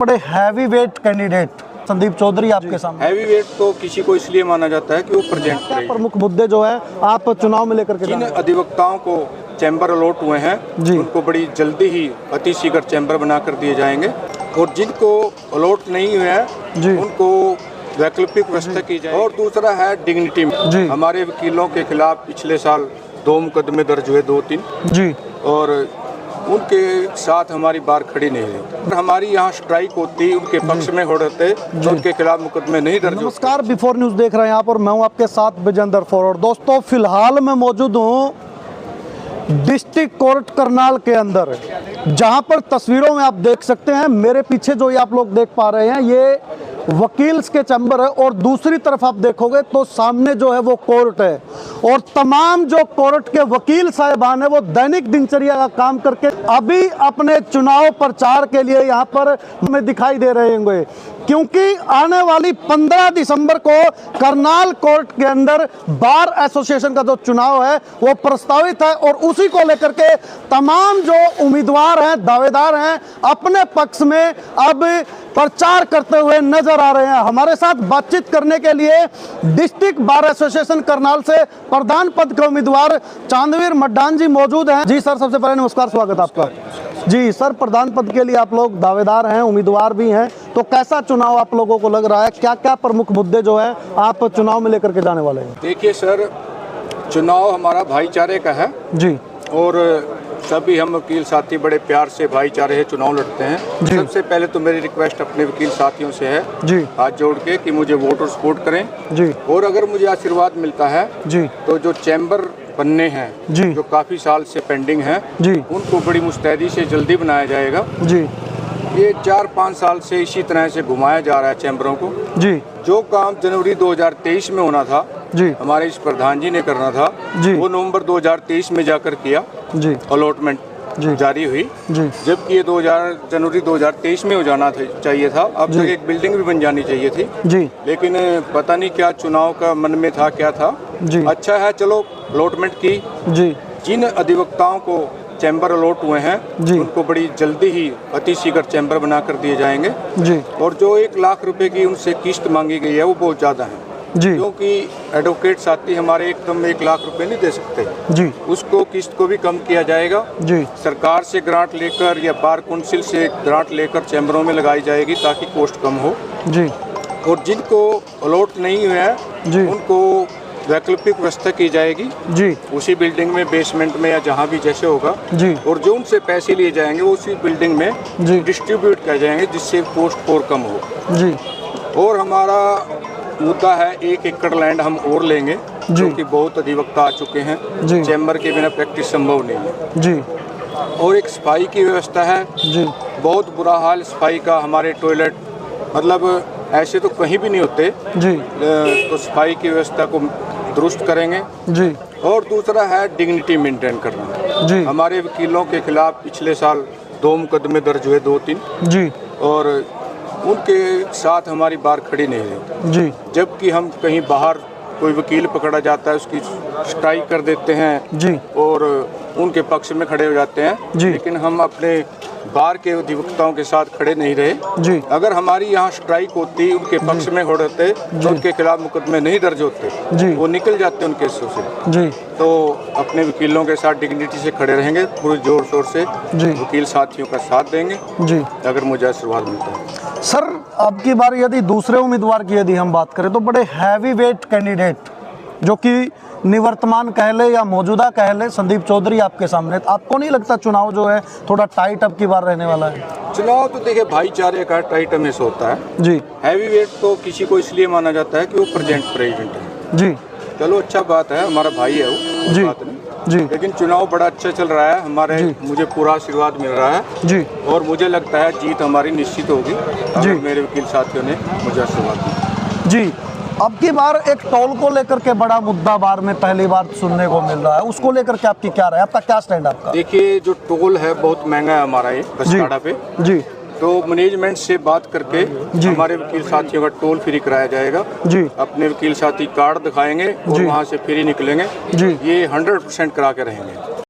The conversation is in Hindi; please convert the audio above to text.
बड़े heavy weight candidate Sandeep Chaudhary आपके सामने। हैवी वेट तो किसी को इसलिए माना जाता है कि वो प्रेजेंट करे। प्रमुख मुद्दे जो है आप चुनाव में लेकर के जिन अधिवक्ताओं को चैम्बर अलॉट हुए हैं उनको बड़ी जल्दी ही अतिशीघ्र चैम्बर बना कर दिए जाएंगे, और जिनको अलॉट नहीं हुए हैं उनको वैकल्पिक व्यवस्था की जाए। और दूसरा है डिग्निटी। हमारे वकीलों के खिलाफ पिछले साल 2 मुकदमे दर्ज हुए, 2-3 जी, और उनके साथ हमारी बार खड़ी नहीं हुई। हमारी यहाँ स्ट्राइक होती, उनके पक्ष में हो रहते तो उनके खिलाफ मुकदमे नहीं दर्ज। नमस्कार, बिफोर न्यूज देख रहे हैं यहाँ पर, मैं हूँ आपके साथ विजेंद्र फॉरवर्ड। दोस्तों, फिलहाल मैं मौजूद हूँ डिस्ट्रिक्ट कोर्ट करनाल के अंदर, जहाँ पर तस्वीरों में आप देख सकते हैं मेरे पीछे जो ये आप लोग देख पा रहे हैं ये वकील्स के चैम्बर है, और दूसरी तरफ आप देखोगे तो सामने जो है वो कोर्ट है, और तमाम जो कोर्ट के वकील साहिबान है वो दैनिक दिनचर्या का काम करके अभी अपने चुनाव प्रचार के लिए यहाँ पर हमें दिखाई दे रहे होंगे, क्योंकि आने वाली 15 दिसंबर को करनाल कोर्ट के अंदर बार एसोसिएशन का जो चुनाव है वो प्रस्तावित है, और उसी को लेकर के तमाम जो उम्मीदवार हैं, दावेदार हैं, अपने पक्ष में अब प्रचार करते हुए नजर आ रहे हैं। हमारे साथ बातचीत करने के लिए डिस्ट्रिक्ट बार एसोसिएशन करनाल से प्रधान पद के उम्मीदवार चांदवीर मड्डान जी मौजूद हैं। जी सर, सबसे पहले नमस्कार, स्वागत आपका। जी सर, प्रधान पद के लिए आप लोग दावेदार हैं, उम्मीदवार भी हैं, तो कैसा चुनाव आप लोगों को लग रहा है? क्या क्या प्रमुख मुद्दे जो है आप चुनाव में लेकर के जाने वाले हैं? देखिए सर, चुनाव हमारा भाईचारे का है जी, और सभी हम वकील साथी बड़े प्यार से भाईचारे से चुनाव लड़ते हैं। सबसे पहले तो मेरी रिक्वेस्ट अपने वकील साथियों से है जी, हाथ जोड़ के, कि मुझे वोट और सपोर्ट करें जी, और अगर मुझे आशीर्वाद मिलता है जी तो जो चैम्बर बनने हैं जी, जो काफ़ी साल से पेंडिंग हैं जी, उनको बड़ी मुस्तैदी से जल्दी बनाया जाएगा जी। ये 4-5 साल से इसी तरह से घुमाया जा रहा है चैम्बरों को जी। जो काम जनवरी 2023 में होना था जी, हमारे इस प्रधान जी ने करना था जी, वो नवंबर 2023 में जाकर किया जी, अलॉटमेंट जारी हुई जी, जबकि ये जनवरी 2023 में हो जाना चाहिए था। अब तक एक बिल्डिंग भी बन जानी चाहिए थी जी, लेकिन पता नहीं क्या चुनाव का मन में था, क्या था जी। अच्छा है, चलो अलॉटमेंट की जी। जिन अधिवक्ताओं को चैम्बर अलॉट हुए हैं उनको बड़ी जल्दी ही अतिशीघ्र चैम्बर बना कर दिए जाएंगे जी, और जो 1 लाख रुपए की उनसे किस्त मांगी गई है वो बहुत ज़्यादा है जी, क्योंकि एडवोकेट साथी हमारे एकदम 1 लाख रुपए नहीं दे सकते जी, उसको किस्त को भी कम किया जाएगा जी। सरकार से ग्रांट लेकर या बार काउंसिल से ग्रांट लेकर चैम्बरों में लगाई जाएगी ताकि कॉस्ट कम हो जी, और जिनको अलॉट नहीं हुआ है जी उनको वैकल्पिक व्यवस्था की जाएगी जी, उसी बिल्डिंग में, बेसमेंट में या जहाँ भी जैसे होगा जी, और जो उनसे पैसे लिए जाएंगे वो उसी बिल्डिंग में जी डिस्ट्रीब्यूट कर जाएंगे, जिससे कॉस्ट और कम हो जी। और हमारा मुद्दा है 1 एकड़ लैंड हम और लेंगे, जो कि बहुत अधिवक्ता आ चुके हैं, चैम्बर के बिना प्रैक्टिस संभव नहीं है जी। और एक सफाई की व्यवस्था है जी, बहुत बुरा हाल सफाई का, हमारे टॉयलेट मतलब ऐसे तो कहीं भी नहीं होते जी, तो सफाई की व्यवस्था को दुरुस्त करेंगे जी। और दूसरा है डिग्निटी मेंटेन करना जी, हमारे वकीलों के खिलाफ पिछले साल 2 मुकदमे दर्ज हुए, 2-3 जी, और उनके साथ हमारी बार खड़ी नहीं हुई जी, जबकि हम कहीं बाहर कोई वकील पकड़ा जाता है उसकी स्ट्राइक कर देते हैं जी, और उनके पक्ष में खड़े हो जाते हैं जी, लेकिन हम अपने बार के अधिवक्ताओं के साथ खड़े नहीं रहे जी। अगर हमारी यहाँ स्ट्राइक होती, उनके पक्ष में हो रहते तो उनके खिलाफ मुकदमे नहीं दर्ज होते जी, वो निकल जाते उन केसों से जी। तो अपने वकीलों के साथ डिग्निटी से खड़े रहेंगे, पूरे जोर शोर से जी, वकील साथियों का साथ देंगे जी, अगर मुझे आशीर्वाद मिलता है। सर, अब की बार यदि दूसरे उम्मीदवार की यदि हम बात करें तो बड़े हैवी वेट कैंडिडेट जो कि निवर्तमान कह ले या मौजूदा कह ले, संदीप चौधरी आपके सामने, आपको नहीं लगता चुनाव जो है थोड़ा टाइट अब की बार रहने वाला है? चुनाव तो देखिए भाईचारे का टाइट हमेशा होता है जी। हैवी वेट तो किसी को इसलिए माना जाता है कि वो प्रेजेंट है जी, चलो अच्छा बात है, हमारा भाई है वो जी, बात नहीं जी, लेकिन चुनाव बड़ा अच्छा चल रहा है हमारे, मुझे पूरा आशीर्वाद मिल रहा है जी, और मुझे लगता है जीत हमारी निश्चित होगी जी, मेरे वकील साथियों ने मुझे आशीर्वाद दिया जी। अब की बार एक टोल को लेकर के बड़ा मुद्दा बार में पहली बार सुनने को मिल रहा है, उसको लेकर के आपकी क्या राय, आपका क्या स्टैंड आपका? देखिए, जो टोल है बहुत महंगा है हमारा ये बसकाड़ा पे जी, तो मैनेजमेंट से बात करके हमारे वकील साथियों का टोल फ्री कराया जाएगा जी, अपने वकील साथी कार्ड दिखाएंगे और वहाँ से फ्री निकलेंगे जी, ये 100% करा के रहेंगे।